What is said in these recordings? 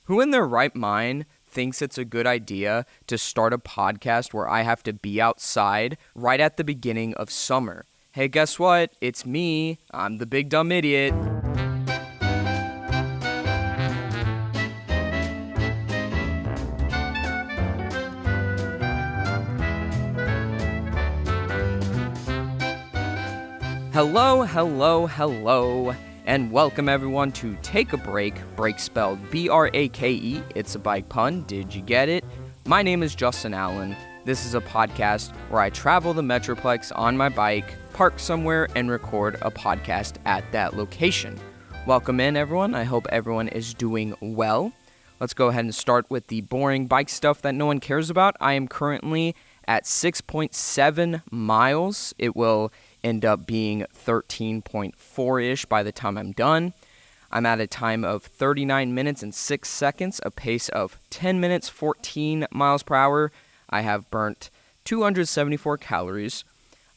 Who in their right mind thinks it's a good idea to start a podcast where I have to be outside right at the beginning of summer? Hey, guess what? It's me. I'm the big dumb idiot. Hello, and welcome everyone to Take a Break, break spelled B-R-A-K-E. It's a bike pun, did you get it? My name is Justin Allen. This is a podcast where I travel the Metroplex on my bike, park somewhere, and record a podcast at that location. Welcome in everyone, I hope everyone is doing well. Let's go ahead and start with the boring bike stuff that no one cares about. I am currently at 6.7 miles. It will end up being 13.4-ish by the time I'm done. I'm at a time of 39 minutes and 6 seconds, a pace of 10 minutes, 14 miles per hour. I have burnt 274 calories.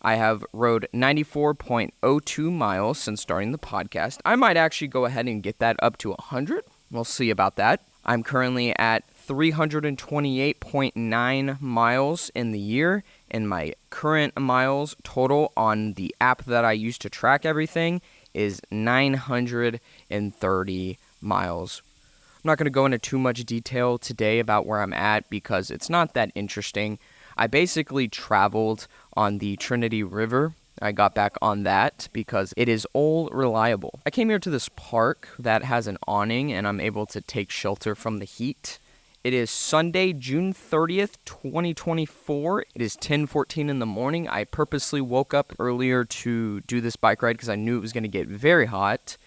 I have rode 94.02 miles since starting the podcast. I might actually go ahead and get that up to 100. We'll see about that. I'm currently at 328.9 miles in the year, and my current miles total on the app that I use to track everything is 930 miles. I'm not going to go into too much detail today about where I'm at because it's not that interesting. I basically traveled on the Trinity River. I got back on that because it is all reliable. I came here to this park that has an awning and I'm able to take shelter from the heat. It is Sunday, June 30th, 2024. It is 10:14 in the morning. I purposely woke up earlier to do this bike ride because I knew it was going to get very hot.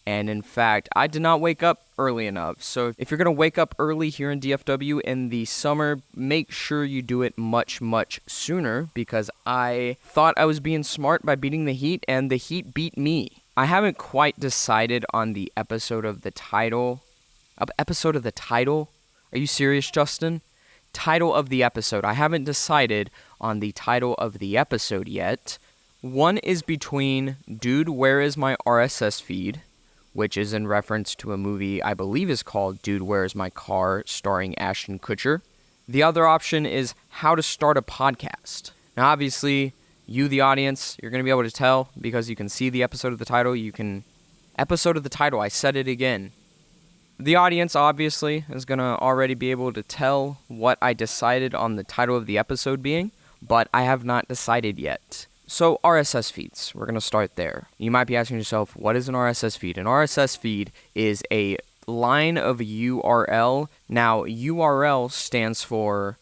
And in fact, I did not wake up early enough. So if you're going to wake up early here in DFW in the summer, make sure you do it much, much sooner because I thought I was being smart by beating the heat and the heat beat me. I haven't quite decided on the episode of the title. Are you serious, Justin? Title of the episode. I haven't decided on the title of the episode yet. One is between Dude, Where Is My RSS Feed, which is in reference to a movie I believe is called Dude, Where Is My Car, starring Ashton Kutcher. The other option is How to Start a Podcast. Now, obviously, you, the audience, you're going to be able to tell because you can see the episode of the title. I said it again. The audience, obviously, is going to already be able to tell what I decided on the title of the episode being, but I have not decided yet. So, RSS feeds. We're going to start there. You might be asking yourself, what is an RSS feed? An RSS feed is a line of URL. Now, URL stands for,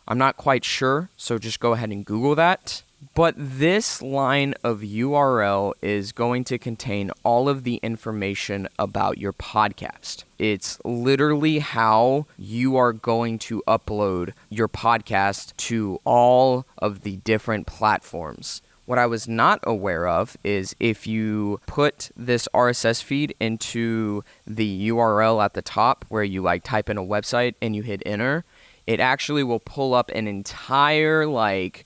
I'm not quite sure, so just go ahead and Google that. But this line of URL is going to contain all of the information about your podcast. It's literally how you are going to upload your podcast to all of the different platforms. What I was not aware of is if you put this RSS feed into the URL at the top where you type in a website and you hit enter, it actually will pull up an entire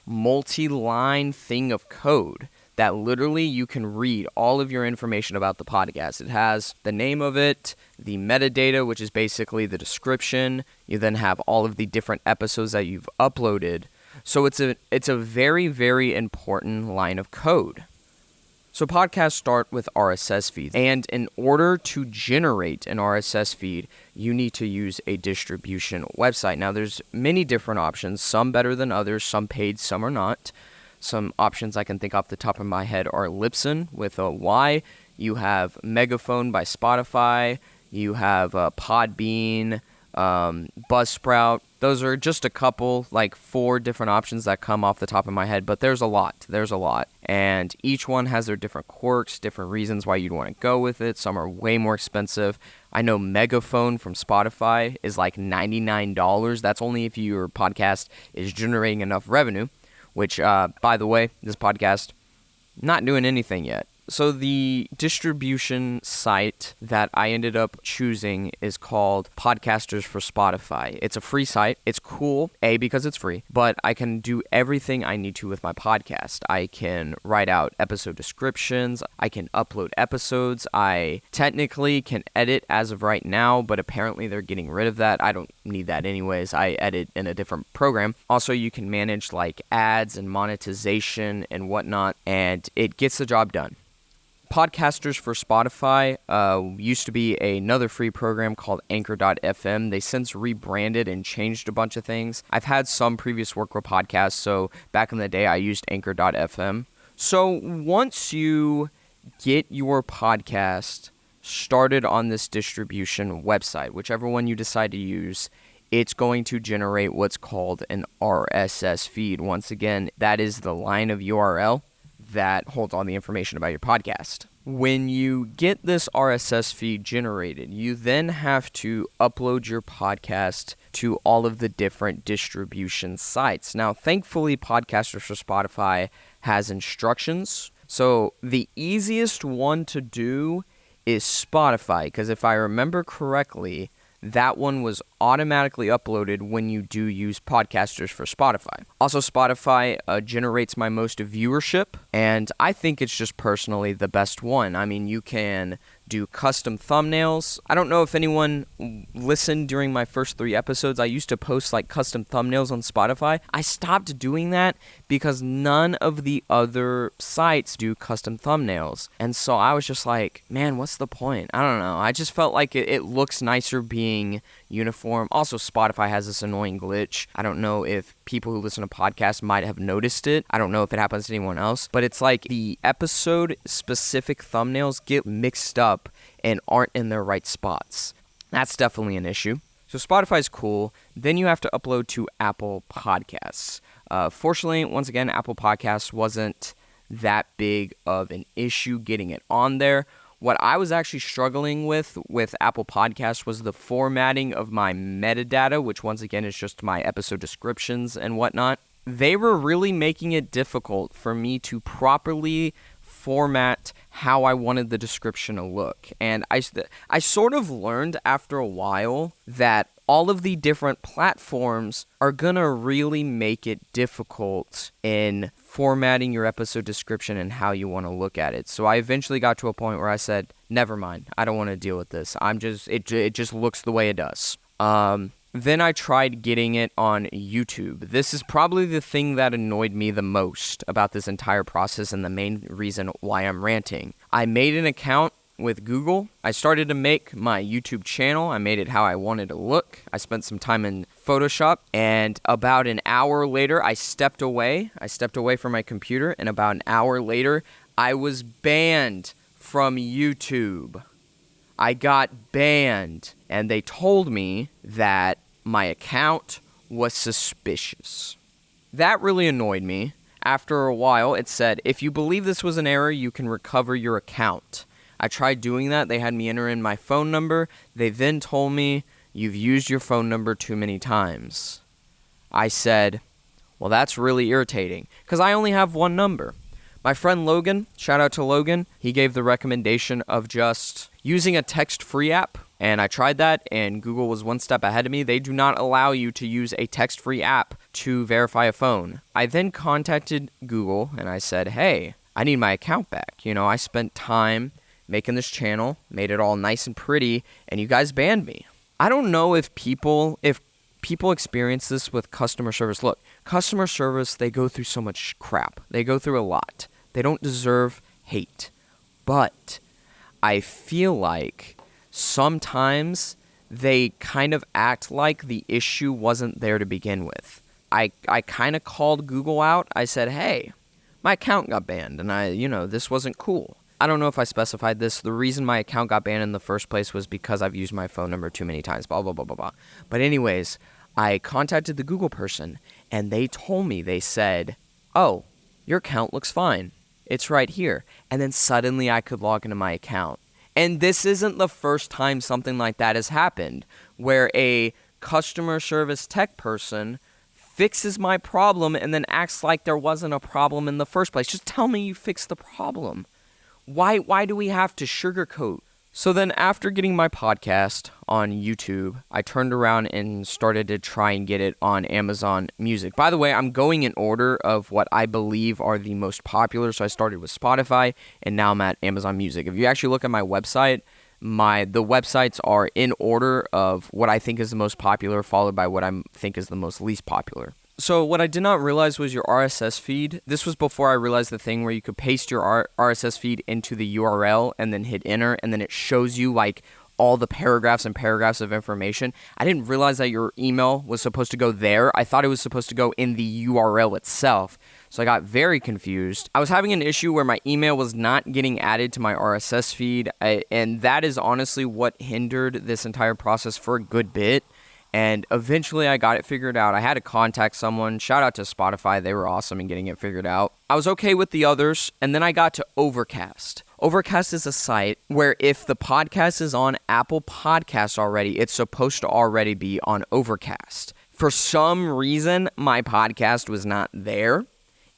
multi-line thing of code that literally you can read all of your information about the podcast. It has the name of it, the metadata, which is basically the description. You then have all of the different episodes that you've uploaded. So it's a very, very important line of code. So podcasts start with RSS feeds, and in order to generate an RSS feed, you need to use a distribution website. Now, there's many different options, some better than others, some paid, some are not. Some options I can think off the top of my head are Libsyn with a Y. You have Megaphone by Spotify. You have Podbean, Buzzsprout. Those are just a couple, 4 different options that come off the top of my head, but there's a lot. And each one has their different quirks, different reasons why you'd want to go with it. Some are way more expensive. I know Megaphone from Spotify is $99. That's only if your podcast is generating enough revenue, which, by the way, this podcast, not doing anything yet. So the distribution site that I ended up choosing is called Podcasters for Spotify. It's a free site. It's cool, A, because it's free, but I can do everything I need to with my podcast. I can write out episode descriptions. I can upload episodes. I technically can edit as of right now, but apparently they're getting rid of that. I don't need that anyways. I edit in a different program. Also, you can manage like ads and monetization and whatnot, and it gets the job done. Podcasters for Spotify used to be another free program called Anchor.fm. They since rebranded and changed a bunch of things. I've had some previous work with podcasts, so back in the day I used Anchor.fm. So once you get your podcast started on this distribution website, whichever one you decide to use, it's going to generate what's called an RSS feed. Once again, that is the line of URL that holds all the information about your podcast. When you get this RSS feed generated, you then have to upload your podcast to all of the different distribution sites. Now, thankfully, Podcasters for Spotify has instructions. So the easiest one to do is Spotify, because if I remember correctly, that one was automatically uploaded when you do use Podcasters for Spotify. Also, Spotify generates my most viewership, and I think it's just personally the best one. I mean, you can do custom thumbnails. I don't know if anyone listened during my first 3 episodes. I used to post like custom thumbnails on Spotify. I stopped doing that because none of the other sites do custom thumbnails. And so I was just like, man, what's the point? I don't know. I just felt like it looks nicer being uniform. Also, Spotify has this annoying glitch. I don't know if people who listen to podcasts might have noticed it. I don't know if it happens to anyone else, but it's like the episode specific thumbnails get mixed up and aren't in their right spots. That's definitely an issue. So Spotify's cool. Then you have to upload to Apple Podcasts. Fortunately, once again, Apple Podcasts wasn't that big of an issue getting it on there. What I was actually struggling with Apple Podcasts was the formatting of my metadata, which once again is just my episode descriptions and whatnot. They were really making it difficult for me to properly format how I wanted the description to look. And I sort of learned after a while that all of the different platforms are gonna really make it difficult in formatting your episode description and how you want to look at it. So I eventually got to a point where I said, never mind, I don't want to deal with this. It just looks the way it does. Then I tried getting it on YouTube. This is probably the thing that annoyed me the most about this entire process and the main reason why I'm ranting. I made an account with Google. I started to make my YouTube channel. I made it how I wanted to look. I spent some time in Photoshop, and about an hour later, I stepped away from my computer, and about an hour later, I was banned from YouTube. I got banned, and they told me that my account was suspicious. That really annoyed me. After a while, it said, if you believe this was an error, you can recover your account. I tried doing that. They had me enter in my phone number. They then told me, you've used your phone number too many times. I said, well, that's really irritating, because I only have one number. My friend Logan, shout out to Logan, he gave the recommendation of just using a text-free app, and I tried that, and Google was one step ahead of me. They do not allow you to use a text-free app to verify a phone. I then contacted Google, and I said, hey, I need my account back. You know, I spent time making this channel, made it all nice and pretty, and you guys banned me. I don't know if people experience this with customer service. Look, customer service, they go through so much crap. They go through a lot. They don't deserve hate. But I feel like sometimes they kind of act like the issue wasn't there to begin with. I kind of called Google out. I said, hey, my account got banned, and this wasn't cool. I don't know if I specified this. The reason my account got banned in the first place was because I've used my phone number too many times, blah, blah, blah, blah, blah. But anyways, I contacted the Google person, and they told me, they said, oh, your account looks fine. It's right here. And then suddenly I could log into my account. And this isn't the first time something like that has happened, where a customer service tech person fixes my problem and then acts like there wasn't a problem in the first place. Just tell me you fixed the problem. Why do we have to sugarcoat? So then after getting my podcast on YouTube, I turned around and started to try and get it on Amazon Music. By the way, I'm going in order of what I believe are the most popular. So I started with Spotify, and now I'm at Amazon Music. If you actually look at my website, the websites are in order of what I think is the most popular, followed by what I think is the most least popular. So what I did not realize was your RSS feed. This was before I realized the thing where you could paste your RSS feed into the URL and then hit enter, and then it shows you like all the paragraphs and paragraphs of information. I didn't realize that your email was supposed to go there. I thought it was supposed to go in the URL itself. So I got very confused. I was having an issue where my email was not getting added to my RSS feed, and that is honestly what hindered this entire process for a good bit. And eventually I got it figured out. I had to contact someone. Shout out to Spotify. They were awesome in getting it figured out. I was okay with the others. And then I got to Overcast. Overcast is a site where if the podcast is on Apple Podcasts already, it's supposed to already be on Overcast. For some reason, my podcast was not there.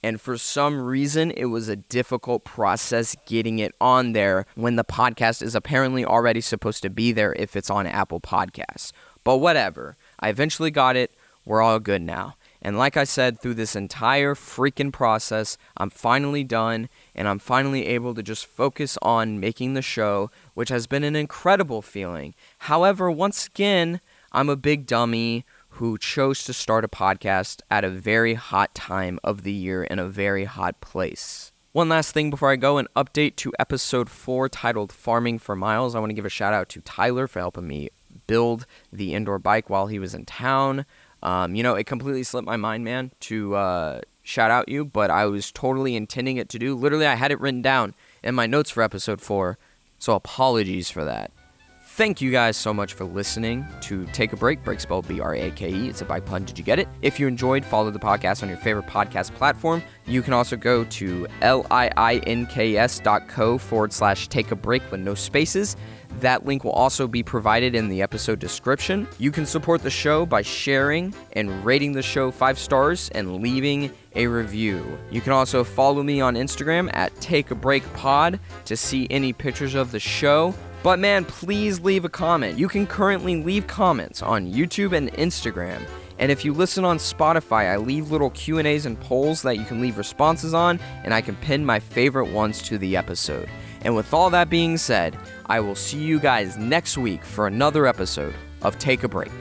And for some reason, it was a difficult process getting it on there when the podcast is apparently already supposed to be there if it's on Apple Podcasts. But whatever, I eventually got it, we're all good now. And like I said, through this entire freaking process, I'm finally done, and I'm finally able to just focus on making the show, which has been an incredible feeling. However, once again, I'm a big dummy who chose to start a podcast at a very hot time of the year in a very hot place. One last thing before I go, an update to episode 4 titled Farming for Miles. I want to give a shout out to Tyler for helping me build the indoor bike while he was in town. It completely slipped my mind, man, to shout out you, but I was totally intending it to do. Literally, I had it written down in my notes for episode 4, so apologies for that. Thank you guys so much for listening to Take a Break, break spelled B-R-A-K-E. It's a bike pun. Did you get it? If you enjoyed, follow the podcast on your favorite podcast platform. You can also go to links.co/take a break with no spaces. That link will also be provided in the episode description. You can support the show by sharing and rating the show 5 stars and leaving a review. You can also follow me on Instagram at takeabreakpod to see any pictures of the show. But man, please leave a comment. You can currently leave comments on YouTube and Instagram. And if you listen on Spotify, I leave little Q&As and polls that you can leave responses on, and I can pin my favorite ones to the episode. And with all that being said, I will see you guys next week for another episode of Take a Break.